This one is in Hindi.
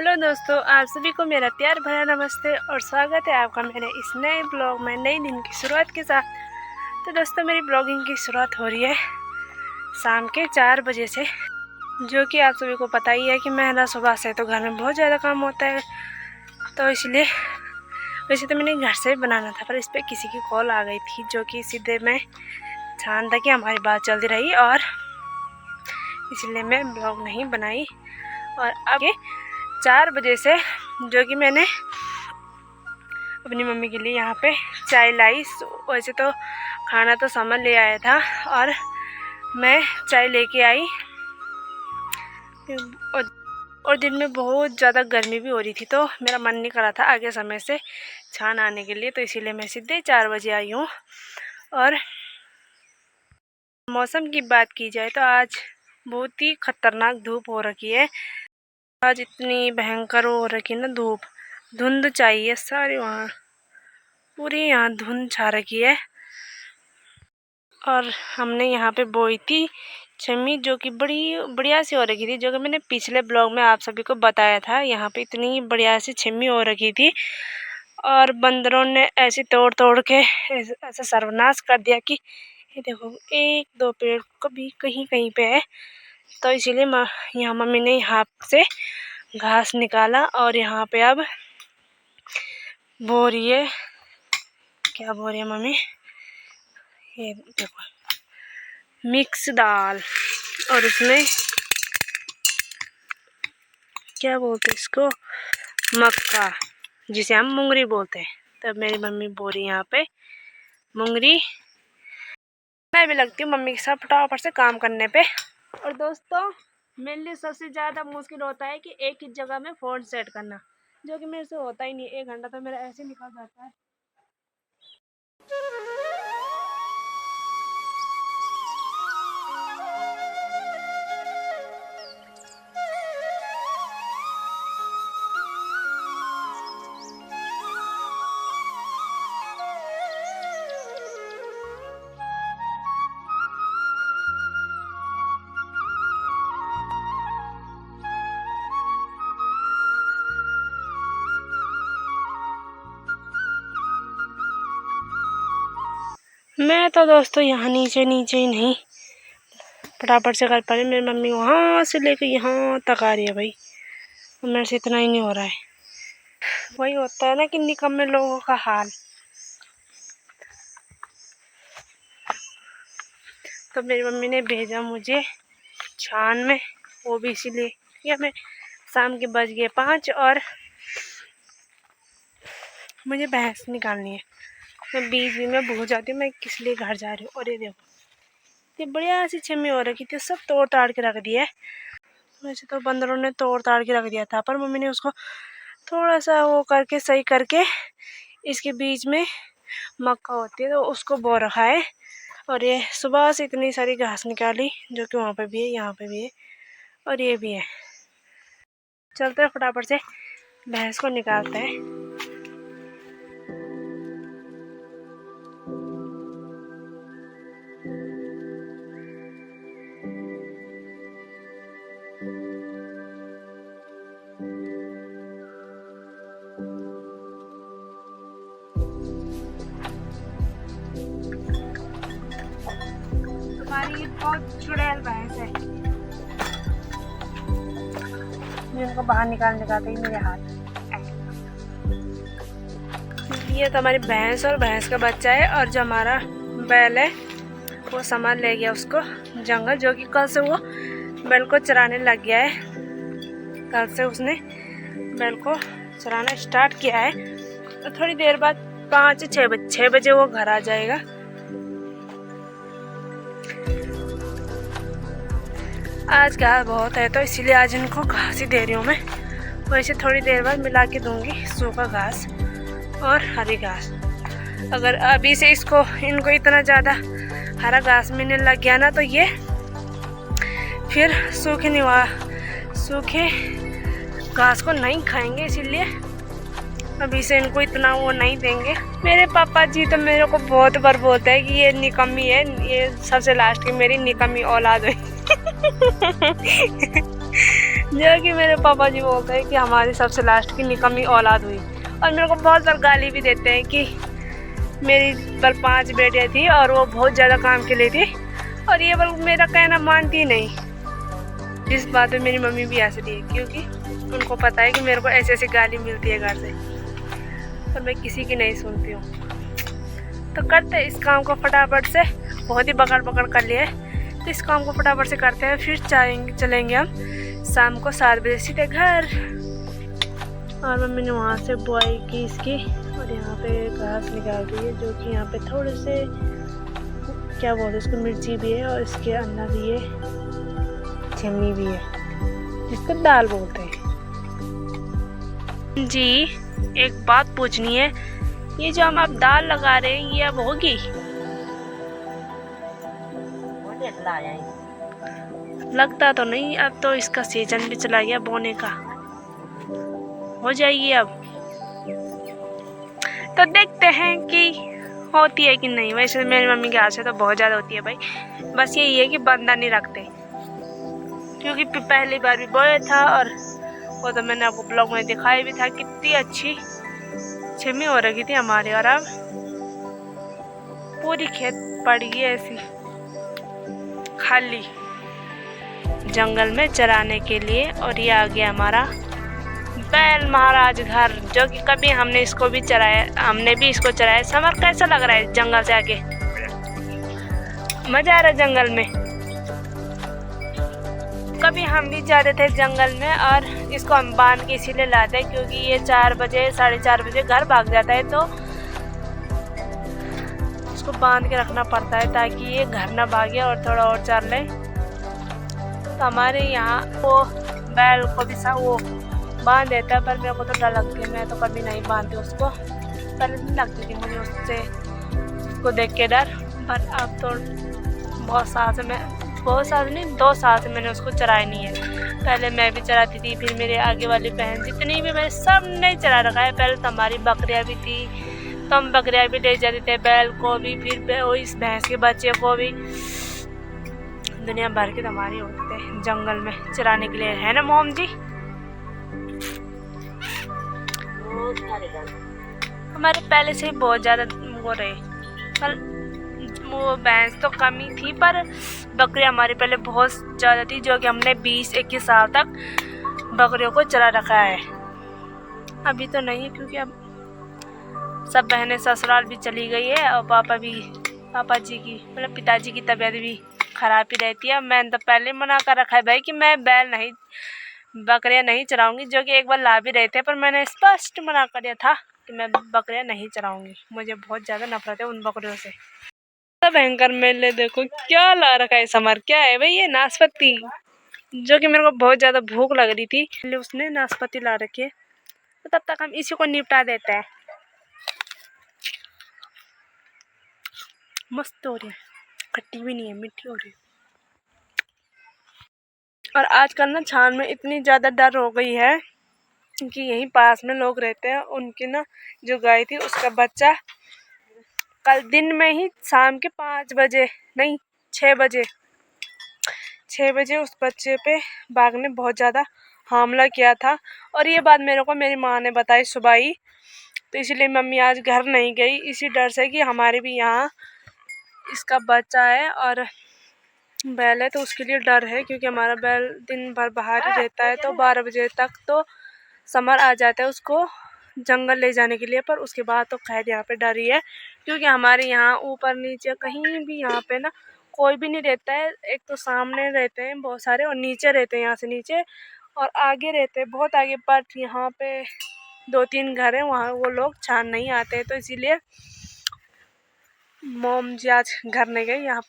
हेलो दोस्तों, आप सभी को मेरा प्यार भरा नमस्ते और स्वागत है आपका मेरे इस नए ब्लॉग में नए दिन की शुरुआत के साथ। तो दोस्तों, मेरी ब्लॉगिंग की शुरुआत हो रही है शाम के 4 बजे से, जो कि आप सभी को पता ही है कि मेरा सुबह से तो घर में बहुत ज़्यादा काम होता है। तो इसलिए वैसे तो मैंने घर से बनाना था, पर इस पर किसी की कॉल आ गई थी, जो कि सीधे मैं ध्यान था कि हमारी बात चलती रही और इसलिए मैं ब्लॉग नहीं बनाई। और अब 4 बजे से जो कि मैंने अपनी मम्मी के लिए यहाँ पे चाय लाई। वैसे तो खाना तो सामान ले आया था और मैं चाय लेके आई। और दिन में बहुत ज़्यादा गर्मी भी हो रही थी, तो मेरा मन नहीं कर रहा था आगे समय से छान आने के लिए, तो इसीलिए मैं सीधे 4 बजे आई हूँ। और मौसम की बात की जाए तो आज बहुत ही खतरनाक धूप हो रखी है। आज इतनी भयंकर हो रखी ना धूप, धुंध चाहिए सारी, वहाँ पूरी यहाँ धुंध छा रखी है। और हमने यहाँ पे बोई थी छमी, जो कि बड़ी बढ़िया सी हो रखी थी, जो कि मैंने पिछले ब्लॉग में आप सभी को बताया था। यहाँ पे इतनी बढ़िया सी छमी हो रखी थी और बंदरों ने ऐसे तोड़ तोड़ के ऐसा सर्वनाश कर दिया कि ये देखो 1-2 पेड़ कभी कहीं कहीं पे है। तो इसीलिए यहाँ मम्मी ने यहाँ से घास निकाला और यहाँ पे अब बो रही है। क्या बो रही है मम्मी? ये देखो मिक्स दाल, और उसमें क्या बोलते हैं इसको, मक्का, जिसे हम मुंगरी बोलते हैं। तब मेरी मम्मी बो रही है यहाँ पे मुंगरी। मैं भी लगती हूँ मम्मी के साथ फटाफट से काम करने पे। और दोस्तों, मेरे लिए सबसे ज़्यादा मुश्किल होता है कि एक ही जगह में फ़ोन सेट करना, जो कि मेरे से होता ही नहीं। 1 घंटा तो मेरा ऐसे निकल जाता है। मैं तो दोस्तों यहाँ नीचे ही नहीं फटाफट से कर पा रही। मेरी मम्मी वहाँ से लेकर यहाँ तक आ रही है भाई, मेरे से इतना ही नहीं हो रहा है। वही होता है ना कि निकम्मे लोगों का हाल। तो मेरी मम्मी ने भेजा मुझे छान में, वो भी इसीलिए या मैं शाम के बज गए 5 और मुझे भैंस निकालनी है। मैं बीच में भूल जाती हूँ मैं किस लिए घर जा रही हूँ। और ये देखो ये बढ़िया सी छम्मी हो रखी थी, सब तोड़ ताड़ के रख दिया है। वैसे तो बंदरों ने तोड़ ताड़ के रख दिया था, पर मम्मी ने उसको थोड़ा सा वो करके सही करके इसके बीच में मक्का होती है तो उसको बो रखा है। और ये सुबह से इतनी सारी घास निकाली, जो कि वहाँ पे भी है, यहाँ पे भी है और ये भी है। चलते हैं फटाफट से भैंस को निकालते हैं। हमारी बहुत चुड़ैल भैंस है, जिनको बाहर निकालने का ही मेरे हाथ। ये तो हमारी भैंस और भैंस का बच्चा है, और जो हमारा बैल है वो सामान ले गया उसको जंगल, जो कि कल से वो बैल को चराने लग गया है। कल से उसने बैल को चराना स्टार्ट किया है, तो थोड़ी देर बाद 5-6 बजे वो घर आ जाएगा। आज घास बहुत है तो इसीलिए आज इनको घास ही दे रही हूँ मैं। वैसे थोड़ी देर बाद मिला के दूंगी सूखा घास और हरी घास। अगर अभी से इनको इतना ज़्यादा हरा घास मिलने लग गया ना, तो ये फिर सूखे घास को नहीं खाएंगे, इसीलिए अभी से इनको इतना वो नहीं देंगे। मेरे पापा जी तो मेरे को बहुत बार बोलते हैं कि ये निकम्मी है, ये सबसे लास्ट की मेरी निकम्मी औलाद है। जो कि मेरे पापा जी बोलते हैं कि हमारी सबसे लास्ट की निकम्मी औलाद हुई। और मेरे को बहुत बार गाली भी देते हैं कि मेरी पर 5 बेटियाँ थी और वो बहुत ज़्यादा काम के लिए थी, और ये बल्कि मेरा कहना मानती नहीं। जिस बात में मेरी मम्मी भी हंसती है, क्योंकि उनको पता है कि मेरे को ऐसे ऐसी गाली मिलती है घर से, पर मैं किसी की नहीं सुनती हूँ। तो करते इस काम को फटाफट से, बहुत ही पकड़ कर लिया है, तो इस काम को फटाफट से करते हैं, फिर चलेंगे हम शाम को 7 बजे सीधे घर। और मम्मी ने वहाँ से बुआई की इसकी, और यहाँ पे घास निकाल रही है, जो कि यहाँ पे थोड़े से क्या बोलते हैं इसको, मिर्ची भी है और इसके अंदर ये छिमनी भी है, जिसको दाल बोलते हैं। जी एक बात पूछनी है, ये जो हम अब दाल लगा रहे हैं ये अब होगी? लगता तो नहीं, अब तो इसका सीजन भी चला गया बोने का, हो जाएगी अब। तो देखते हैं कि होती है कि नहीं। वैसे मेरी मम्मी के हाथ से तो बहुत ज़्यादा होती है भाई, बस यही है कि बंदा नहीं रखते, क्योंकि पहली बार भी बोया था, और वो तो मैंने आपको ब्लॉग में दिखाया भी था, कितनी अच्छी छिमी हो रखी थी हमारी। और अब पूरी खेत पड़ गई ऐसी खाली जंगल में चराने के लिए। और ये आ गया हमारा बैल महाराज घर, जो कि कभी हमने इसको भी चराया, हमने भी इसको चराया। समर कैसा लग रहा है जंगल से आके? मजा आ रहा है जंगल में। कभी हम भी जाते थे जंगल में, और इसको हम बांध के इसीलिए लाते हैं क्योंकि ये 4 बजे 4:30 बजे घर भाग जाता है, तो इसको बांध के रखना पड़ता है ताकि ये घर ना भागे और थोड़ा और चर ले। तो हमारे यहाँ वो बैल को भी वो बांध देता है, पर मेरे को तो डर लगती है, मैं तो कभी नहीं बांधती उसको। पहले नहीं लगती थी मुझे उसको देख के डर, पर अब तो बहुत साल नहीं 2 साल से मैंने उसको चराया नहीं है। पहले मैं भी चराती थी, फिर मेरे आगे वाली बहन, जितनी भी मैंने सब नहीं चरा रखा है। पहले तो हमारी बकरियाँ भी थी, तो हम बकरियाँ भी ले जाते थे, बैल को भी, फिर इस भैंस के बच्चे को भी। दुनिया भर के हमारी होते हैं जंगल में चराने के लिए, है ना मोम जी? हमारे पहले से ही बहुत ज़्यादा वो रहे, पर वो भैंस तो कम ही थी, पर बकरियाँ हमारी पहले बहुत ज़्यादा थी, जो कि हमने 20-21 साल तक बकरियों को चरा रखा है। अभी तो नहीं है, क्योंकि अब सब बहनें ससुराल भी चली गई है, और पापा जी की मतलब पिताजी की तबीयत भी ख़राब ही रहती है। मैंने तो पहले मना कर रखा है भाई कि मैं बकरियाँ नहीं चराऊँगी, जो कि एक बार ला भी रहे थे, पर मैंने स्पष्ट मना कर दिया था कि मैं बकरियाँ नहीं चराऊँगी। मुझे बहुत ज़्यादा नफरत है उन बकरियों से। भयंकर मेले देखो क्या ला रखा है समर, क्या है भाई ये? नाशपाती, जो कि मेरे को बहुत ज़्यादा भूख लग रही थी, उसने नाशपाती ला रखी है। तो तब तक हम इसी को निपटा देते हैं। मस्त हो रही है, खट्टी भी नहीं है, मीठी हो रही है। और आजकल ना छान में इतनी ज़्यादा डर हो गई है कि यहीं पास में लोग रहते हैं, उनकी ना जो गाय थी उसका बच्चा कल दिन में ही शाम के 5 बजे नहीं 6 बजे उस बच्चे पे बाघ ने बहुत ज़्यादा हमला किया था। और ये बात मेरे को मेरी माँ ने बताई सुबह ही, तो इसलिए मम्मी आज घर नहीं गई, इसी डर से कि हमारे भी यहाँ इसका बच्चा है और बैल है, तो उसके लिए डर है, क्योंकि हमारा बैल दिन भर बाहर ही रहता है। तो 12 बजे तक तो समर आ जाता है उसको जंगल ले जाने के लिए, पर उसके बाद तो खैर यहाँ पे डर ही है, क्योंकि हमारे यहाँ ऊपर नीचे कहीं भी यहाँ पे ना कोई भी नहीं रहता है। एक तो सामने रहते हैं बहुत सारे, और नीचे रहते हैं, यहाँ से नीचे, और आगे रहते हैं बहुत आगे, पर यहाँ पे 2-3 घर हैं, वहाँ वो लोग छान नहीं आते हैं। तो इसीलिए मोम जी आज घर नहीं गई, यहाँ पे